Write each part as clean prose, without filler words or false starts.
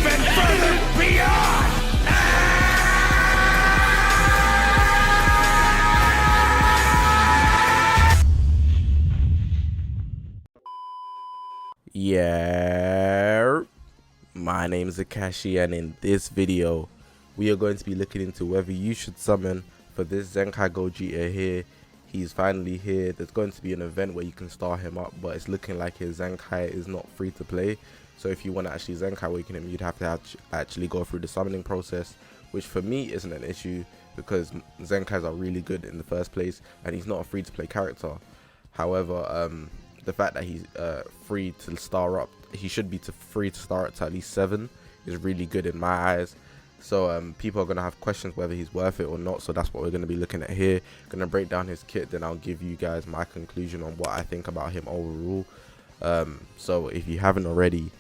even further beyond! Yeah, my name is Zakashi, and in this video we are going to be looking into whether you should summon for this ZENKAI GOGETA here. He's finally here. There's going to be an event where you can star him up, but it's looking like his ZENKAI is not free to play. So if you want to actually ZENKAI awaken him, you'd have to actually go through the summoning process, which for me isn't an issue because ZENKAIs are really good in the first place and he's not a free to play character. However, the fact that he's free to star up, he should be free to star up to at least 7 is really good in my eyes. So people are going to have questions whether he's worth it or not, so that's what we're going to be looking at here. Going to break down his kit, then I'll give you guys my conclusion on what I think about him overall. So if you haven't already,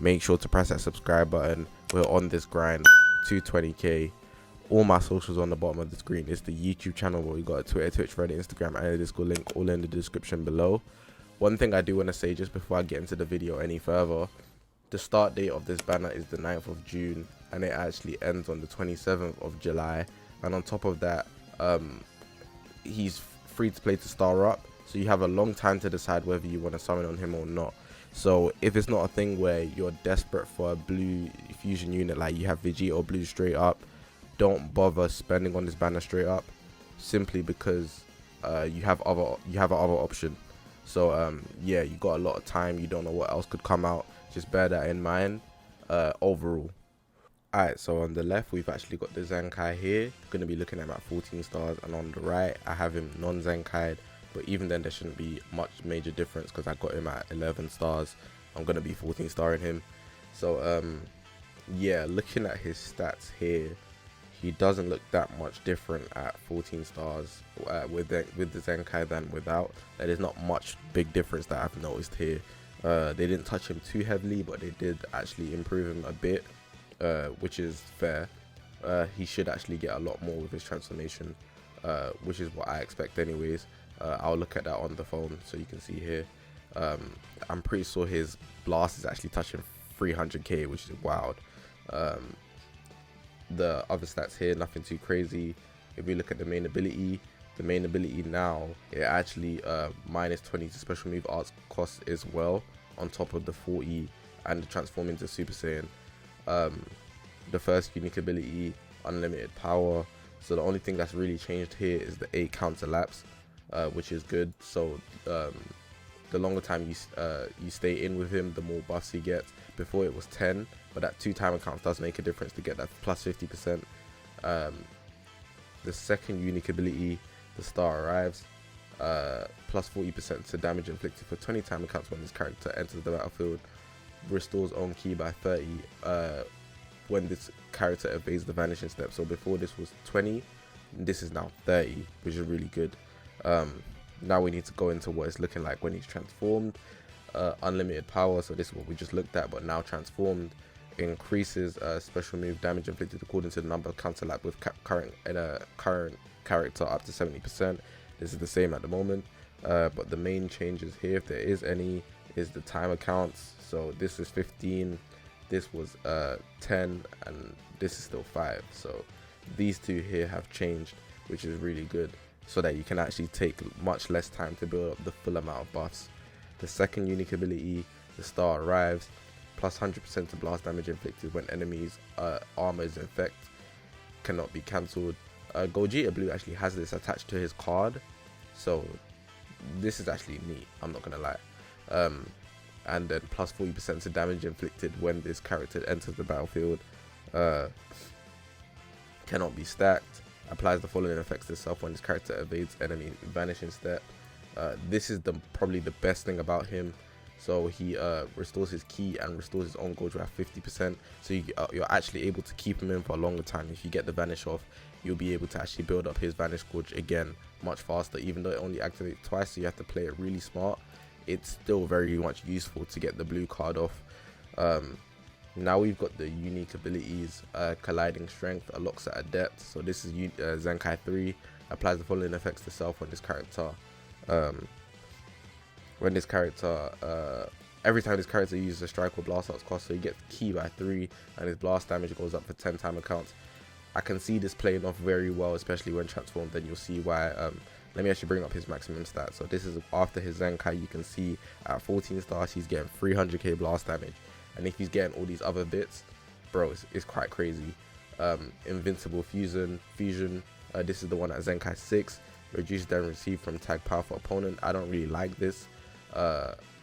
make sure to press that subscribe button. We're on this grind to 20k. All my socials on the bottom of the screen. It's the YouTube channel where we got a Twitter, Twitch, Reddit, Instagram, and a Discord link all in the description below. One thing I do want to say just before I get into the video any further, the start date of this banner is the 9th of June and it actually ends on the 27th of July. And on top of that, he's free to play to star up, so you have a long time to decide whether you want to summon on him or not. So if it's not a thing where you're desperate for a blue fusion unit, like you have Vegeta or blue straight up, don't bother spending on this banner straight up, simply because you have an other option. So yeah, you got a lot of time, you don't know what else could come out, just bear that in mind overall. Alright, so on the left we've actually got the ZENKAI here, going to be looking at about 14 stars, and on the right I have him non-ZENKAI, but even then there shouldn't be much major difference because I got him at 11 stars. I'm going to be 14 starring him. So yeah, looking at his stats here, he doesn't look that much different at 14 stars with the ZENKAI than without. There is not much big difference that I've noticed here. They didn't touch him too heavily, but they did actually improve him a bit, which is fair. He should actually get a lot more with his transformation, which is what I expect anyways. I'll look at that on the phone so you can see here. I'm pretty sure his blast is actually touching 300k, which is wild. The other stats here, nothing too crazy. If we look at the main ability now, it actually minus 20 to special move arts cost as well, on top of the 40 and the transform into Super Saiyan. The first unique ability, unlimited power. So the only thing that's really changed here is the 8 counter laps, which is good. So the longer time you stay in with him, the more buffs he gets. Before it was 10, but that 2 timer counts does make a difference to get that plus 50%. The second unique ability, the star arrives, plus 40% to damage inflicted for 20 timer counts when this character enters the battlefield. Restores own ki by 30 when this character evades the vanishing step. So before this was 20, this is now 30, which is really good. Now we need to go into what it's looking like when he's transformed. Unlimited power, so this is what we just looked at, but now transformed. Increases special move damage inflicted according to the number of counter lap with current character up to 70%. This is the same at the moment, but the main changes here, if there is any, is the timer counts. So this is 15, this was 10, and this is still 5. So these two here have changed, which is really good, so that you can actually take much less time to build up the full amount of buffs. The second unique ability, the star arrives, plus 100% to blast damage inflicted when enemies armor is infect, cannot be cancelled. Gogeta Blue actually has this attached to his card, so this is actually neat, I'm not gonna lie. And then plus 40% to damage inflicted when this character enters the battlefield, cannot be stacked, applies the following effects to itself when this character evades enemy vanishing step. This is probably the best thing about him. So he restores his ki and restores his own gold at 50%, so you're actually able to keep him in for a longer time. If you get the vanish off, you'll be able to actually build up his vanish gauge again much faster, even though it only activates twice, so you have to play it really smart. It's still very much useful to get the blue card off. Now we've got the unique abilities. Colliding strength, unlocks at a depth. So this is ZENKAI 3, applies the following effects to self when this character every time this character uses a strike or blast arts cost, so he gets ki by 3 and his blast damage goes up for 10 timer counts. I can see this playing off very well, especially when transformed. Then you'll see why. Let me actually bring up his maximum stats. So this is after his Zenkai. You can see at 14 stars he's getting 300k blast damage, and if he's getting all these other bits, bro, it's quite crazy. Invincible fusion. This is the one at Zenkai 6. Reduce damage received from tag powerful opponent. I don't really like this.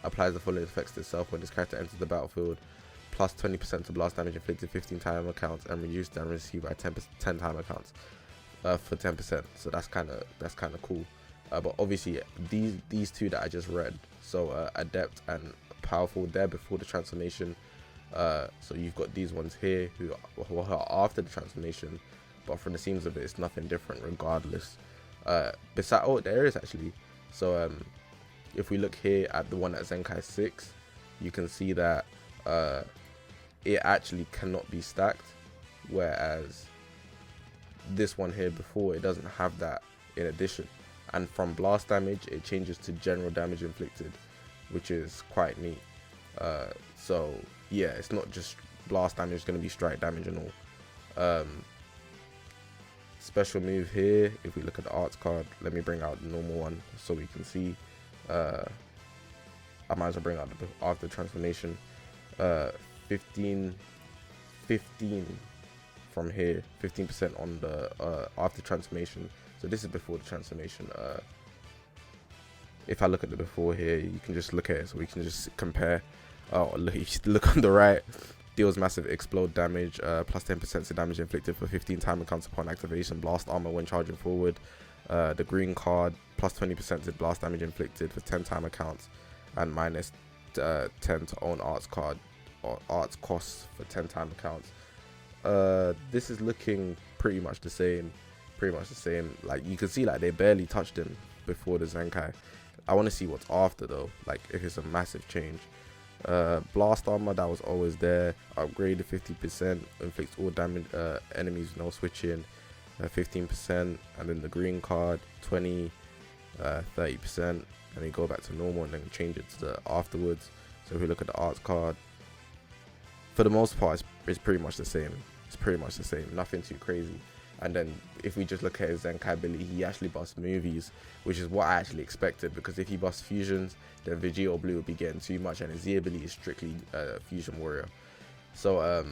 Applies the following effects to itself when this character enters the battlefield. Plus 20% to blast damage inflicted 15 timer counts, and reduce damage received by 10 timer counts for 10%. So that's kind of cool. But obviously these two that I just read, so adept and powerful, they're before the transformation. So you've got these ones here who are after the transformation, but from the seams of it, it's nothing different regardless. Besides, oh, there is actually. So if we look here at the one at Zenkai 6, you can see that it actually cannot be stacked, whereas this one here before, it doesn't have that in addition. And from blast damage it changes to general damage inflicted, which is quite neat. So yeah, it's not just blast damage, it's going to be strike damage and all. Special move here, if we look at the arts card, let me bring out the normal one so we can see. I might as well bring out the after transformation. 15 from here, 15% on the after transformation. So this is before the transformation. If I look at the before here, you can just look at it, so we can just compare. Oh, look on the right. Deals massive explode damage, plus 10% to damage inflicted for 15 timer counts upon activation. Blast armor when charging forward. The green card, plus 20% to blast damage inflicted for 10 timer counts, and minus 10 to own arts card or arts costs for 10 timer counts. This is looking pretty much the same. Like you can see, like they barely touched him before the Zenkai. I want to see what's after though, like if it's a massive change. Blast armor, that was always there. Upgraded 50%, inflicts all damage enemies, no switching. 15%, and then the green card 20, 30%, and then go back to normal and then change it to the afterwards. So if we look at the arts card, for the most part it's pretty much the same. Nothing too crazy. And then if we just look at his Zenkai ability, he actually busts movies, which is what I actually expected, because if he busts fusions, then Vegito Blue would be getting too much, and his Z ability is strictly fusion warrior. So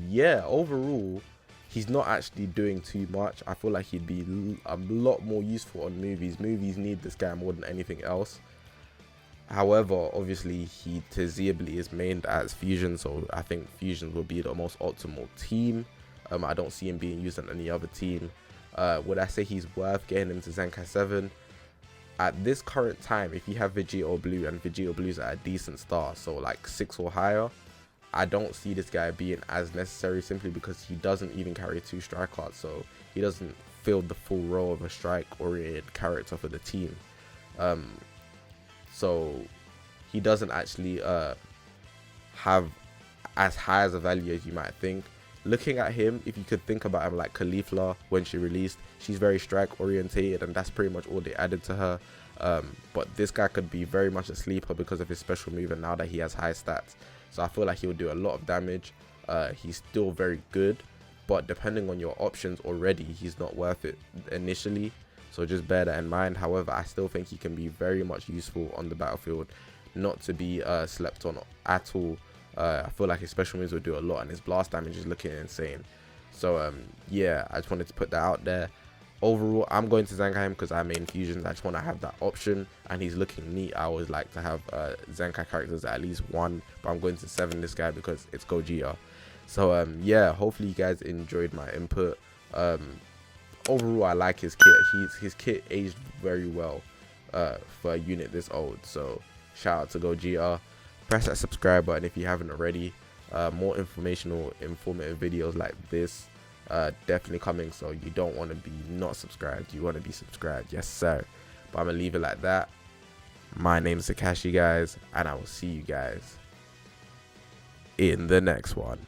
yeah, overall he's not actually doing too much. I feel like he'd be a lot more useful on movies. Movies need this guy more than anything else. However, obviously his Z ability is mained as fusion, so I think fusions will be the most optimal team. I don't see him being used on any other team. Would I say he's worth getting him to Zenkai 7? At this current time, if you have Vegito Blue and Vegito Blue's at a decent star, so like 6 or higher, I don't see this guy being as necessary, simply because he doesn't even carry 2 strike cards, so he doesn't fill the full role of a strike oriented character for the team. So he doesn't actually have as high as a value as you might think. Looking at him, if you could think about him like Caulifla when she released, she's very strike orientated, and that's pretty much all they added to her. But this guy could be very much a sleeper because of his special move, and now that he has high stats, so I feel like he'll do a lot of damage. He's still very good, but depending on your options already, he's not worth it initially, so just bear that in mind. However, I still think he can be very much useful on the battlefield, not to be slept on at all. I feel like his special moves will do a lot, and his blast damage is looking insane. So yeah, I just wanted to put that out there. Overall, I'm going to Zenkai him because I main fusions. I just want to have that option, and he's looking neat. I always like to have Zenkai characters at least 1, but I'm going to 7 this guy because it's Gogeta. So yeah, hopefully you guys enjoyed my input. Overall, I like his kit. His kit aged very well for a unit this old. So shout out to Gogeta. Press that subscribe button if you haven't already. More informative videos like this definitely coming, so you don't want to be not subscribed, you want to be subscribed. Yes sir. But I'm gonna leave it like that. My name is Zakashi, guys, and I will see you guys in the next one.